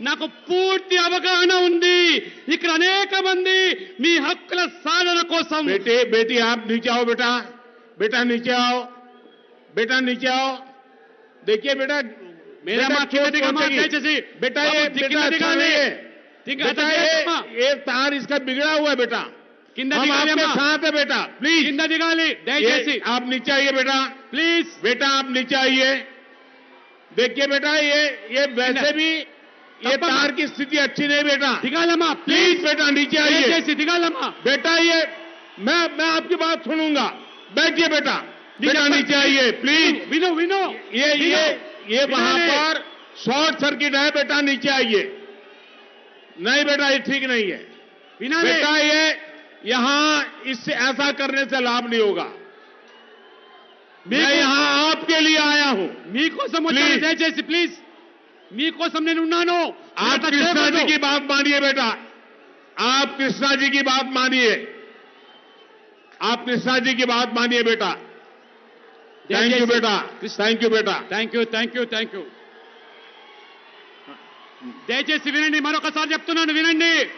నాకు పూర్తి అవగాహన ఉంది. ఇక్కడ అనేక మంది మీ హక్కుల సాధన కోసం. बेटे बेटी आप नीचे आओ बेटा, बेटा नीचे आओ, बेटा नीचे आओ. देखिए बेटा मेरा मां కింద దిగమ్మా దయచేసి. बेटा బాబు, ये కింద बेटा अच्छा దిగాలి. नहीं है. దిగ- बेटा దిగమ్మా. ये तार इसका बिगड़ा हुआ है बेटा. కింద हम దిగాలి आपके అమ్మా. साथ है बेटा, प्लीज. కింద దిగాలి దయచేసి. ये आप नीचे आइए बेटा, ప్లీజ్. बेटा आप नीचे आइए. देखिए बेटा ये वैसे भी ये तब- तार की स्थिति अच्छी नहीं बेटा. దిగాలమ్మా प्लीज ప్లీజ్. बेटा नीचे आइए. దయచేసి దిగాలమ్మా. बेटा ये मैं आपकी बात सुनूंगा. बैठिए बेटा, बेटा नीचे आइए प्लीज. విను విను. ये वहां विनोले। पर शॉर्ट सर्किट है बेटा, नीचे आइए. नहीं बेटा ये ठीक नहीं है వినాలి. बेटा. ये यहां इससे ऐसा करने से लाभ नहीं होगा. मैं यहां आपके लिए आया हूं. మీకోసం వచ్చాను Please. దయచేసి ప్లీజ్. మీకోసం నేను ఉన్నాను. आप అట్లా कृष्णा जी చేయకూడదు. की बात मानिए बेटा, आप कृष्णा जी की बात मानिए. आप कृष्णा जी की बात मानिए बेटा. थैंक यू बेटा, थैंक यू बेटा. Thank you. దయచేసి వినండి, మరొకసారి చెప్తున్నాను వినండి.